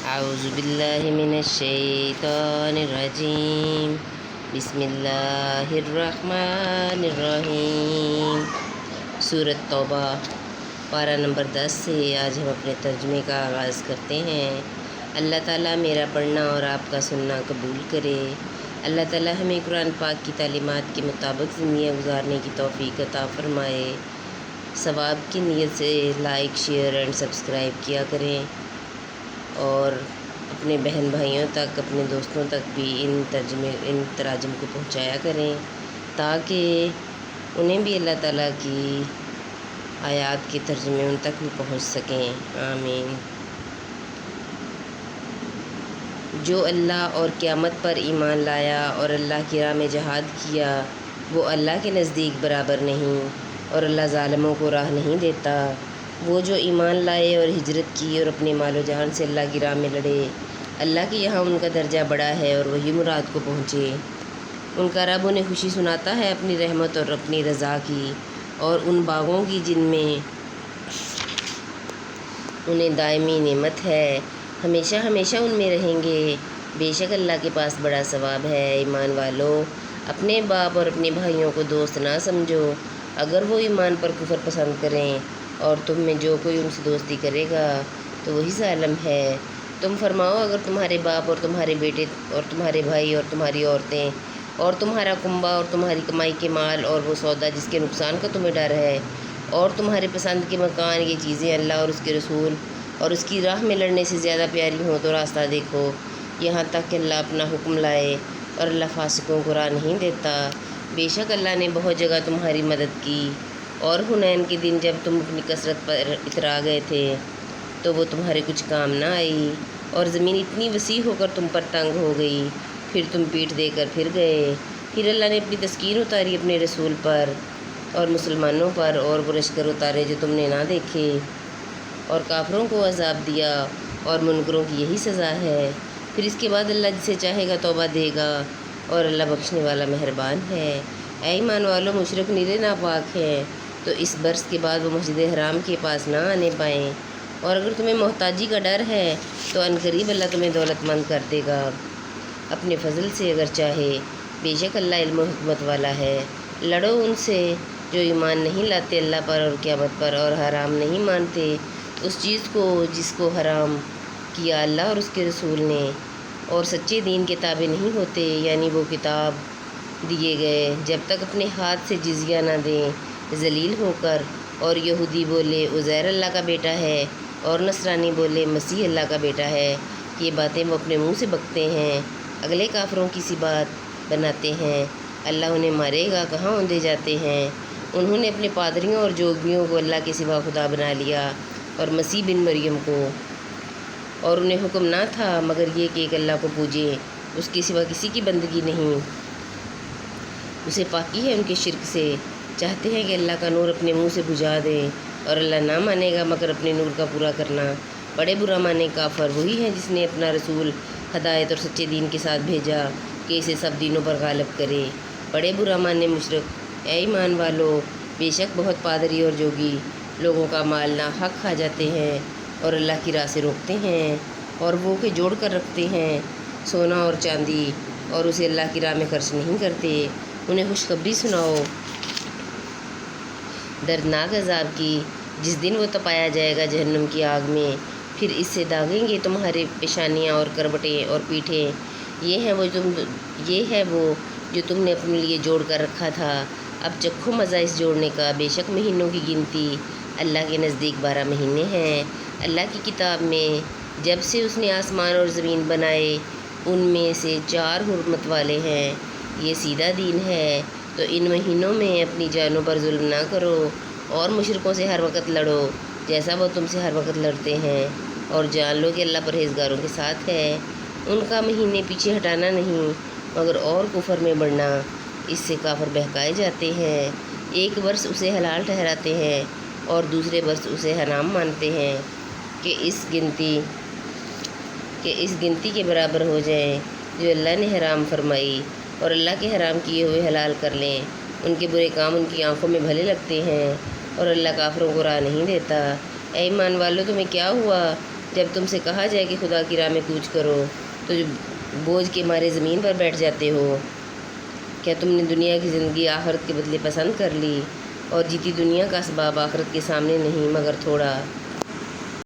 اعوذ باللہ من الشیطان الرجیم بسم اللہ الرحمن الرحیم۔ سورۃ توبہ پارہ نمبر 10 سے آج ہم اپنے ترجمے کا آغاز کرتے ہیں۔ اللہ تعالیٰ میرا پڑھنا اور آپ کا سننا قبول کرے۔ اللہ تعالیٰ ہمیں قرآن پاک کی تعلیمات کے مطابق زندگیاں گزارنے کی توفیق عطا فرمائے۔ ثواب کی نیت سے لائک، شیئر اینڈ سبسکرائب کیا کریں اور اپنے بہن بھائیوں تک، اپنے دوستوں تک بھی ان تراجم کو پہنچایا کریں تاکہ انہیں بھی اللہ تعالیٰ کی آیات کے ترجمے ان تک بھی پہنچ سکیں۔ آمین۔ جو اللہ اور قیامت پر ایمان لایا اور اللہ کی راہ میں جہاد کیا وہ اللہ کے نزدیک برابر نہیں، اور اللہ ظالموں کو راہ نہیں دیتا۔ وہ جو ایمان لائے اور ہجرت کی اور اپنے مال و جان سے اللہ کی راہ میں لڑے، اللہ کے یہاں ان کا درجہ بڑا ہے اور وہی مراد کو پہنچے۔ ان کا رب انہیں خوشی سناتا ہے اپنی رحمت اور اپنی رضا کی، اور ان باغوں کی جن میں انہیں دائمی نعمت ہے، ہمیشہ ہمیشہ ان میں رہیں گے۔ بے شک اللہ کے پاس بڑا ثواب ہے۔ ایمان والو، اپنے باپ اور اپنے بھائیوں کو دوست نہ سمجھو اگر وہ ایمان پر کفر پسند کریں، اور تم میں جو کوئی ان سے دوستی کرے گا تو وہی ظالم ہے۔ تم فرماؤ، اگر تمہارے باپ اور تمہارے بیٹے اور تمہارے بھائی اور تمہاری عورتیں اور تمہارا کنبہ اور تمہاری کمائی کے مال اور وہ سودا جس کے نقصان کا تمہیں ڈر ہے اور تمہارے پسند کے مکان، یہ چیزیں اللہ اور اس کے رسول اور اس کی راہ میں لڑنے سے زیادہ پیاری ہوں تو راستہ دیکھو، یہاں تک کہ اللہ اپنا حکم لائے، اور اللہ فاسقوں کو راہ نہیں دیتا۔ بے شک اللہ نے بہت جگہ تمہاری مدد کی، اور حنین کے دن جب تم اپنی کثرت پر اترا گئے تھے تو وہ تمہارے کچھ کام نہ آئی، اور زمین اتنی وسیع ہو کر تم پر تنگ ہو گئی، پھر تم پیٹھ دے کر پھر گئے۔ پھر اللہ نے اپنی تسکین اتاری اپنے رسول پر اور مسلمانوں پر، اور وہ لشکر اتارے جو تم نے نہ دیکھے، اور کافروں کو عذاب دیا، اور منکروں کی یہی سزا ہے۔ پھر اس کے بعد اللہ جسے چاہے گا توبہ دے گا، اور اللہ بخشنے والا مہربان ہے۔ اے ایمان والو، مشرک نرے ناپاک ہیں تو اس برس کے بعد وہ مسجد حرام کے پاس نہ آنے پائیں، اور اگر تمہیں محتاجی کا ڈر ہے تو عنقریب اللہ تمہیں دولت مند کر دے گا اپنے فضل سے اگر چاہے۔ بے شک اللہ علم و حکمت والا ہے۔ لڑو ان سے جو ایمان نہیں لاتے اللہ پر اور قیامت پر، اور حرام نہیں مانتے اس چیز کو جس کو حرام کیا اللہ اور اس کے رسول نے، اور سچے دین کے تابع نہیں ہوتے، یعنی وہ کتاب دیے گئے جب تک اپنے ہاتھ سے جزیہ نہ دیں ذلیل ہو کر، اور یہودی بولے عزیر اللہ کا بیٹا ہے اور نصرانی بولے مسیح اللہ کا بیٹا ہے، یہ باتیں وہ اپنے منہ سے بکتے ہیں، اگلے کافروں کی سی بات بناتے ہیں۔ اللہ انہیں مارے گا، کہاں اوندے جاتے ہیں۔ انہوں نے اپنے پادریوں اور جوگیوں کو اللہ کے سوا خدا بنا لیا، اور مسیح بن مریم کو، اور انہیں حکم نہ تھا مگر یہ کہ ایک اللہ کو پوجیں، اس کے سوا کسی کی بندگی نہیں، اسے پاکی ہے ان کے شرک سے۔ چاہتے ہیں کہ اللہ کا نور اپنے منہ سے بجھا دیں، اور اللہ نہ مانے گا مگر اپنے نور کا پورا کرنا۔ بڑے برا مانے کافر وہی ہے جس نے اپنا رسول ہدایت اور سچے دین کے ساتھ بھیجا کہ اسے سب دینوں پر غالب کرے۔ بڑے برا مانے مشرک۔ اے ایمان والو، بے شک بہت پادری اور جوگی لوگوں کا مال ناحق کھا جاتے ہیں اور اللہ کی راہ سے روکتے ہیں، اور وہ کہ جوڑ کر رکھتے ہیں سونا اور چاندی، اور اسے اللہ کی راہ میں خرچ نہیں کرتے۔ انہیں خوشخبری سناؤ دردناک عذاب کی، جس دن وہ تپایا جائے گا جہنم کی آگ میں، پھر اس سے داغیں گے تمہارے پیشانیاں اور کربٹیں اور پیٹھیں۔ یہ ہے وہ جو تم نے اپنے لیے جوڑ کر رکھا تھا، اب چکھو مزہ اس جوڑنے کا۔ بے شک مہینوں کی گنتی اللہ کے نزدیک 12 مہینے ہیں۔ اللہ کی کتاب میں جب سے اس نے آسمان اور زمین بنائے ان میں سے 4 حرمت والے ہیں، یہ سیدھا دین ہے۔ تو ان مہینوں میں اپنی جانوں پر ظلم نہ کرو، اور مشرکوں سے ہر وقت لڑو جیسا وہ تم سے ہر وقت لڑتے ہیں، اور جان لو کہ اللہ پرہیزگاروں کے ساتھ ہے۔ ان کا مہینے پیچھے ہٹانا نہیں مگر اور کفر میں بڑھنا، اس سے کافر بہکائے جاتے ہیں۔ ایک برس اسے حلال ٹھہراتے ہیں اور دوسرے برس اسے حرام مانتے ہیں کہ اس گنتی کے برابر ہو جائیں جو اللہ نے حرام فرمائی، اور اللہ کے حرام کیے ہوئے حلال کر لیں۔ ان کے برے کام ان کی آنکھوں میں بھلے لگتے ہیں، اور اللہ کافروں کو راہ نہیں دیتا۔ اے ایمان والو، تمہیں کیا ہوا جب تم سے کہا جائے کہ خدا کی راہ میں کوچ کرو تو بوجھ کے مارے زمین پر بیٹھ جاتے ہو۔ کیا تم نے دنیا کی زندگی آخرت کے بدلے پسند کر لی، اور جیتی دنیا کا اسباب آخرت کے سامنے نہیں مگر تھوڑا